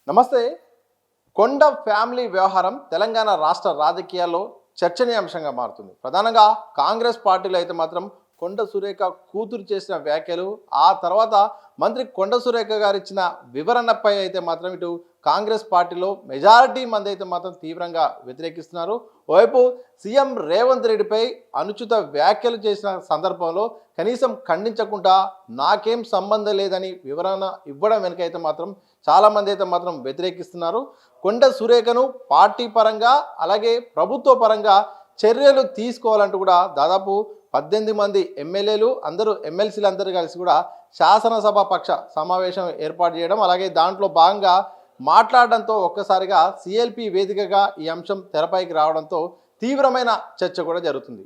నమస్తే. కొండ ఫ్యామిలీ వ్యవహారం తెలంగాణ రాష్ట్ర రాజకీయాల్లో చర్చనీయాంశంగా మారుతుంది. ప్రధానంగా కాంగ్రెస్ పార్టీలో అయితే మాత్రం కొండ సురేఖ కూతురు చేసిన వ్యాఖ్యలు, ఆ తర్వాత మంత్రి కొండ సురేఖ గారు ఇచ్చిన వివరణపై అయితే మాత్రం ఇటు కాంగ్రెస్ పార్టీలో మెజారిటీ మంది అయితే మాత్రం తీవ్రంగా వ్యతిరేకిస్తున్నారు. ఓవైపు సీఎం రేవంత్ రెడ్డిపై అనుచిత వ్యాఖ్యలు చేసిన సందర్భంలో కనీసం ఖండించకుండా నాకేం సంబంధం లేదని వివరణ ఇవ్వడం వెనుకైతే మాత్రం చాలామంది అయితే మాత్రం వ్యతిరేకిస్తున్నారు. కొండ సురేఖను పార్టీ పరంగా అలాగే ప్రభుత్వ పరంగా చర్యలు తీసుకోవాలంటూ కూడా దాదాపు 18 మంది ఎమ్మెల్యేలు అందరూ ఎమ్మెల్సీలు అందరూ కలిసి కూడా శాసనసభ పక్ష సమావేశం ఏర్పాటు చేయడం, అలాగే దాంట్లో భాగంగా మాట్లాడడంతో ఒక్కసారిగా సిఎల్పి వేదికగా ఈ అంశం తెరపైకి రావడంతో తీవ్రమైన చర్చ కూడా జరుగుతుంది.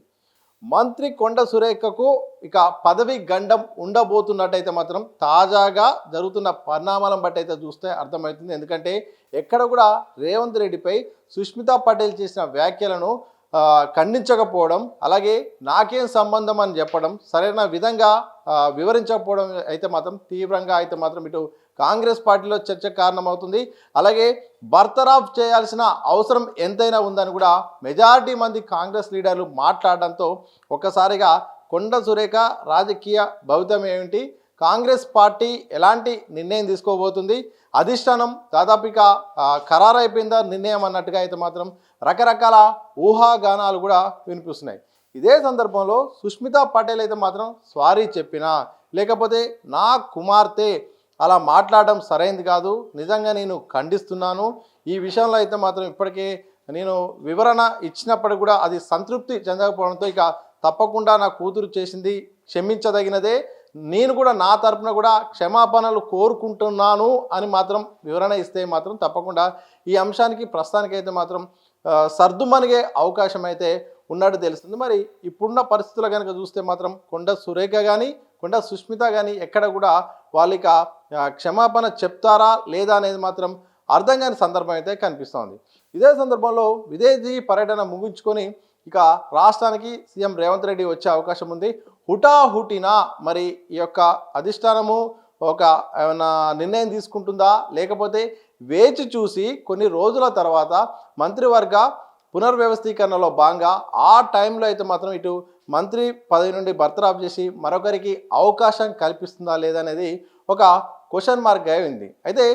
మంత్రి కొండ సురేఖకు ఇక పదవి గండం ఉండబోతున్నట్టయితే మాత్రం తాజాగా జరుగుతున్న పరిణామాలను బట్టి అయితే చూస్తే అర్థమవుతుంది. ఎందుకంటే ఎక్కడ కూడా రేవంత్ రెడ్డిపై సుష్మితా పటేల్ చేసిన వ్యాఖ్యలను ఖండించకపోవడం, అలాగే నాకేం సంబంధం అని చెప్పడం, సరైన విధంగా వివరించకపోవడం అయితే మాత్రం తీవ్రంగా అయితే మాత్రం ఇటు కాంగ్రెస్ పార్టీలో చర్చ కారణమవుతుంది. అలాగే బర్తరాఫ్ చేయాల్సిన అవసరం ఎంతైనా ఉందని కూడా మెజారిటీ మంది కాంగ్రెస్ లీడర్లు మాట్లాడడంతో ఒక్కసారిగా కొండ సురేఖ రాజకీయ భవితం ఏమిటి, కాంగ్రెస్ పార్టీ ఎలాంటి నిర్ణయం తీసుకోబోతుంది, అధిష్టానం దాదాపుగా ఖరారైపోయిందా నిర్ణయం అన్నట్టుగా అయితే మాత్రం రకరకాల ఊహాగానాలు కూడా వినిపిస్తున్నాయి. ఇదే సందర్భంలో సుష్మితా పటేల్ అయితే మాత్రం సారీ చెప్పినా, లేకపోతే నా కుమార్తె అలా మాట్లాడడం సరైనది కాదు, నిజంగా నేను ఖండిస్తున్నాను, ఈ విషయంలో అయితే మాత్రం ఇప్పటికే నేను వివరణ ఇచ్చినప్పటికీ కూడా అది సంతృప్తి చెందకపోవడంతో ఇక తప్పకుండా నా కూతురు చేసింది క్షమించదగినదే, నేను కూడా నా తరపున కూడా క్షమాపణలు కోరుకుంటున్నాను అని మాత్రం వివరణ ఇస్తే మాత్రం తప్పకుండా ఈ అంశానికి ప్రస్తుతానికైతే మాత్రం సర్దుమనిగే అవకాశం అయితే ఉన్నట్టు తెలుస్తుంది. మరి ఇప్పుడున్న పరిస్థితులు కనుక చూస్తే మాత్రం కొండ సురేఖ కానీ కొండ సుష్మిత కానీ ఎక్కడ కూడా వాళ్ళకి క్షమాపణ చెప్తారా లేదా అనేది మాత్రం అర్థం కాని సందర్భం అయితే కనిపిస్తోంది. ఇదే సందర్భంలో విదేశీ పర్యటన ముగించుకొని ఇక రాష్ట్రానికి సీఎం రేవంత్ రెడ్డి వచ్చే అవకాశం ఉంది. హుటాహుటిన మరి ఈ యొక్క అధిష్టానము ఒక ఏమైనా నిర్ణయం తీసుకుంటుందా, లేకపోతే వేచి చూసి కొన్ని రోజుల తర్వాత మంత్రివర్గ పునర్వ్యవస్థీకరణలో భాగంగా ఆ టైంలో అయితే మాత్రం ఇటు మంత్రి పదవి నుండి బర్తరాఫ్ చేసి మరొకరికి అవకాశం కల్పిస్తుందా లేదా అనేది ఒక క్వశ్చన్ మార్క్ అయింది. అయితే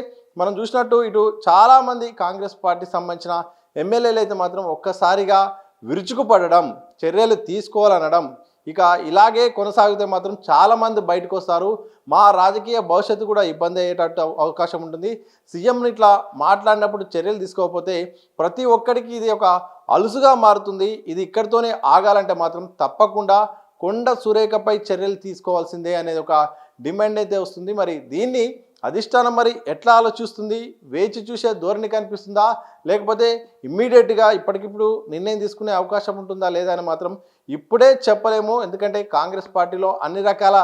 మనం చూసినట్టు ఇటు చాలామంది కాంగ్రెస్ పార్టీ సంబంధించిన ఎమ్మెల్యేలు అయితే మాత్రం ఒక్కసారిగా విరుచుకుపడడం, చర్యలు తీసుకోవాలనడం, ఇక ఇలాగే కొనసాగితే మాత్రం చాలామంది బయటకు వస్తారు, మా రాజకీయ భవిష్యత్తు కూడా ఇబ్బంది అయ్యేటట్టు అవకాశం ఉంటుంది, సీఎంని ఇట్లా మాట్లాడినప్పుడు చర్యలు తీసుకోకపోతే ప్రతి ఒక్కరికి ఇది ఒక అలుసుగా మారుతుంది, ఇది ఇక్కడితోనే ఆగాలంటే మాత్రం తప్పకుండా కొండ సురేఖపై చర్యలు తీసుకోవాల్సిందే అనేది ఒక డిమాండ్ అయితే వస్తుంది. మరి దీన్ని అధిష్టానం మరి ఎట్లా ఆలోచిస్తుంది, వేచి చూసే ధోరణి కనిపిస్తుందా, లేకపోతే ఇమ్మీడియట్గా ఇప్పటికిప్పుడు నిర్ణయం తీసుకునే అవకాశం ఉంటుందా లేదా అని మాత్రం ఇప్పుడే చెప్పలేము. ఎందుకంటే కాంగ్రెస్ పార్టీలో అన్ని రకాల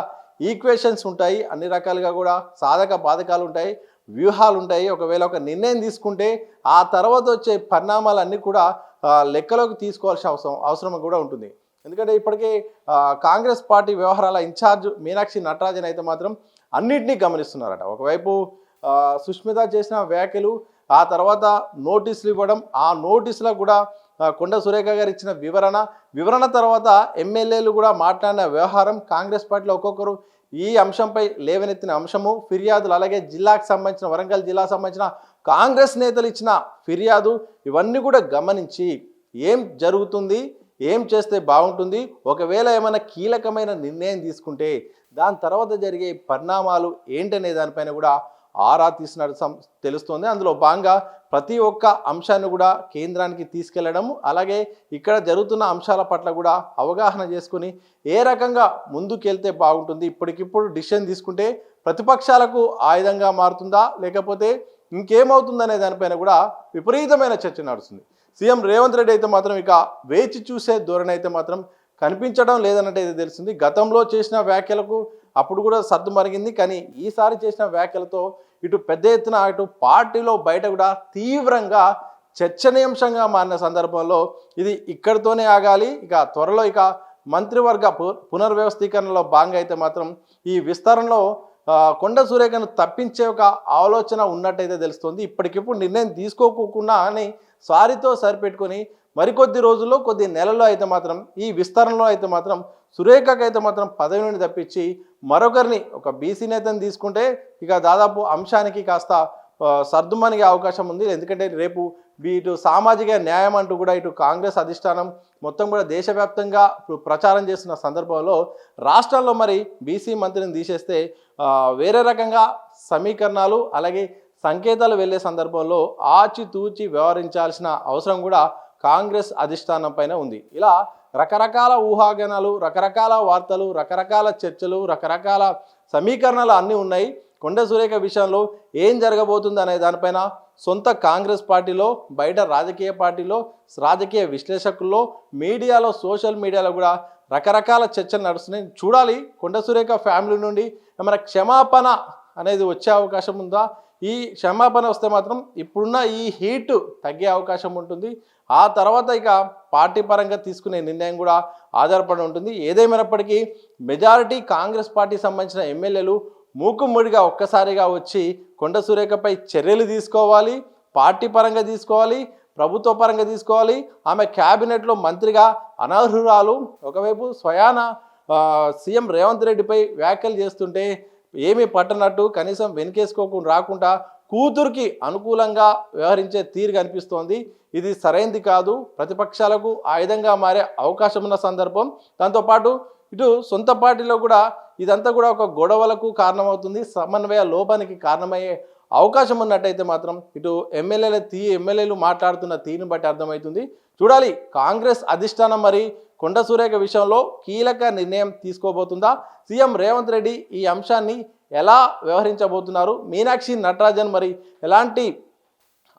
ఈక్వేషన్స్ ఉంటాయి, అన్ని రకాలుగా కూడా సాధక బాధకాలు ఉంటాయి, వ్యూహాలు ఉంటాయి. ఒకవేళ ఒక నిర్ణయం తీసుకుంటే ఆ తర్వాత వచ్చే పరిణామాలన్నీ కూడా లెక్కలోకి తీసుకోవాల్సిన అవసరం కూడా ఉంటుంది. ఎందుకంటే ఇప్పటికే కాంగ్రెస్ పార్టీ వ్యవహారాల ఇన్ఛార్జ్ మీనాక్షి నటరాజన్ అయితే మాత్రం అన్నింటినీ గమనిస్తున్నారట. ఒకవైపు సుష్మిత చేసిన వ్యాఖ్యలు, ఆ తర్వాత నోటీసులు ఇవ్వడం, ఆ నోటీసులకు కూడా కొండ సురేఖ గారు ఇచ్చిన వివరణ తర్వాత ఎమ్మెల్యేలు కూడా మాట్లాడిన వ్యవహారం, కాంగ్రెస్ పార్టీలో ఒక్కొక్కరు ఈ అంశంపై లేవనెత్తిన అంశము, ఫిర్యాదులు, అలాగే జిల్లాకు సంబంధించిన వరంగల్ జిల్లాకు సంబంధించిన కాంగ్రెస్ నేతలు ఇచ్చిన ఫిర్యాదు, ఇవన్నీ కూడా గమనించి ఏం జరుగుతుంది, ఏం చేస్తే బాగుంటుంది, ఒకవేళ ఏమైనా కీలకమైన నిర్ణయం తీసుకుంటే దాని తర్వాత జరిగే పరిణామాలు ఏంటనే దానిపైన కూడా ఆరా తీసినట్టు తెలుస్తోంది. అందులో భాగంగా ప్రతి ఒక్క అంశాన్ని కూడా కేంద్రానికి తీసుకెళ్లడం, అలాగే ఇక్కడ జరుగుతున్న అంశాల పట్ల కూడా అవగాహన చేసుకుని ఏ రకంగా ముందుకెళ్తే బాగుంటుంది, ఇప్పటికిప్పుడు డిసిషన్ తీసుకుంటే ప్రతిపక్షాలకు ఆయుధంగా మారుతుందా, లేకపోతే ఇంకేమవుతుందనే దానిపైన కూడా విపరీతమైన చర్చ నడుస్తుంది. సీఎం రేవంత్ రెడ్డి అయితే మాత్రం ఇక వేచి చూసే ధోరణి అయితే మాత్రం కనిపించడం లేదన్నట్టు అయితే తెలిసింది. గతంలో చేసిన వ్యాఖ్యలకు అప్పుడు కూడా సర్దు మరిగింది, కానీ ఈసారి చేసిన వ్యాఖ్యలతో ఇటు పెద్ద ఎత్తున ఇటు పార్టీలో బయట కూడా తీవ్రంగా చర్చనీయాంశంగా మారిన సందర్భంలో ఇది ఇక్కడితోనే ఆగాలి, ఇక త్వరలో ఇక మంత్రివర్గ పునర్వ్యవస్థీకరణలో భాగంగా అయితే మాత్రం ఈ విస్తరణలో కొండ సురేఖను తప్పించే ఒక ఆలోచన ఉన్నట్టయితే తెలుస్తుంది. ఇప్పటికిప్పుడు నిర్ణయం తీసుకోకుండా అని సారితో సరిపెట్టుకొని మరికొద్ది రోజుల్లో కొద్ది నెలల్లో అయితే మాత్రం ఈ విస్తరణలో అయితే మాత్రం సురేఖకు అయితే మాత్రం పదవి నుండి తప్పించి మరొకరిని ఒక బీసీ నేతను తీసుకుంటే ఇక దాదాపు అంశానికి కాస్త సర్దుమనిగే అవకాశం ఉంది. ఎందుకంటే రేపు ఇటు సామాజిక న్యాయం అంటూ కూడా ఇటు కాంగ్రెస్ అధిష్టానం మొత్తం కూడా దేశవ్యాప్తంగా ప్రచారం చేస్తున్న సందర్భంలో రాష్ట్రాల్లో మరి బీసీ మంత్రిని తీసేస్తే వేరే రకంగా సమీకరణాలు అలాగే సంకేతాలు వెళ్ళే సందర్భంలో ఆచితూచి వ్యవహరించాల్సిన అవసరం కూడా కాంగ్రెస్ అధిష్టానం పైన ఉంది. ఇలా రకరకాల ఊహాగానాలు, రకరకాల వార్తలు, రకరకాల చర్చలు, రకరకాల సమీకరణాలు అన్నీ ఉన్నాయి. కొండ సురేఖ విషయంలో ఏం జరగబోతుంది అనే దానిపైన సొంత కాంగ్రెస్ పార్టీలో, బయట రాజకీయ పార్టీలో, రాజకీయ విశ్లేషకుల్లో, మీడియాలో, సోషల్ మీడియాలో కూడా రకరకాల చర్చలు నడుస్తున్నాయి. చూడాలి కొండ సురేఖ ఫ్యామిలీ నుండి ఏమైనా క్షమాపణ అనేది వచ్చే అవకాశం ఉందా? ఈ క్షమాపణ వస్తే మాత్రం ఇప్పుడున్న ఈ హీట్ తగ్గే అవకాశం ఉంటుంది. ఆ తర్వాత ఇక పార్టీ పరంగా తీసుకునే నిర్ణయం కూడా ఆధారపడి ఉంటుంది. ఏదేమైనప్పటికీ మెజారిటీ కాంగ్రెస్ పార్టీకి సంబంధించిన ఎమ్మెల్యేలు మూకుమ్మడిగా ఒక్కసారిగా వచ్చి కొండ సురేఖపై చర్యలు తీసుకోవాలి, పార్టీ పరంగా తీసుకోవాలి, ప్రభుత్వ పరంగా తీసుకోవాలి. ఆమె క్యాబినెట్లో మంత్రిగా అనర్హురాలు. ఒకవైపు స్వయాన సీఎం రేవంత్ రెడ్డిపై వ్యాఖ్యలు చేస్తుంటే ఏమీ పట్టనట్టు కనీసం వెనుకేసుకోకుండా రాకుండా కూతురికి అనుకూలంగా వ్యవహరించే తీరు కనిపిస్తోంది. ఇది సరైంది కాదు. ప్రతిపక్షాలకు ఆయుధంగా మారే అవకాశం ఉన్న సందర్భం. దాంతోపాటు ఇటు సొంత పార్టీలో కూడా ఇదంతా కూడా ఒక గొడవలకు కారణమవుతుంది, సమన్వయ లోపానికి కారణమయ్యే అవకాశం ఉన్నట్టయితే మాత్రం ఇటు ఎమ్మెల్యేలు మాట్లాడుతున్న తీరుని బట్టి అర్థమవుతుంది. చూడాలి కాంగ్రెస్ అధిష్టానం మరి కొండ సురేఖ విషయంలో కీలక నిర్ణయం తీసుకోబోతుందా? సీఎం రేవంత్ రెడ్డి ఈ అంశాన్ని ఎలా వ్యవహరించబోతున్నారు? మీనాక్షి నటరాజన్ మరి ఎలాంటి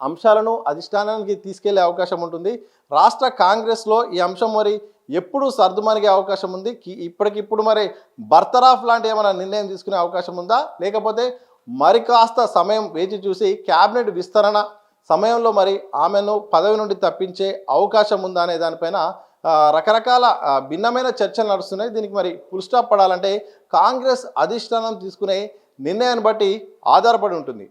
అంశాలను అధిష్టానానికి తీసుకెళ్లే అవకాశం ఉంటుంది? రాష్ట్ర కాంగ్రెస్లో ఈ అంశం మరి ఎప్పుడు సర్దుమనిగే అవకాశం ఉంది? ఇప్పటికిప్పుడు మరి బర్తరాఫ్ లాంటి ఏమైనా నిర్ణయం తీసుకునే అవకాశం ఉందా? లేకపోతే మరి కాస్త సమయం వేచి చూసి క్యాబినెట్ విస్తరణ సమయంలో మరి ఆమెను పదవి నుండి తప్పించే అవకాశం ఉందా అనే దానిపైన రకరకాల భిన్నమైన చర్చలు నడుస్తున్నాయి. దీనికి మరి ఫుల్ స్టాప్ పడాలంటే కాంగ్రెస్ అధిష్టానం తీసుకునే నిర్ణయాన్ని బట్టి ఆధారపడి ఉంటుంది.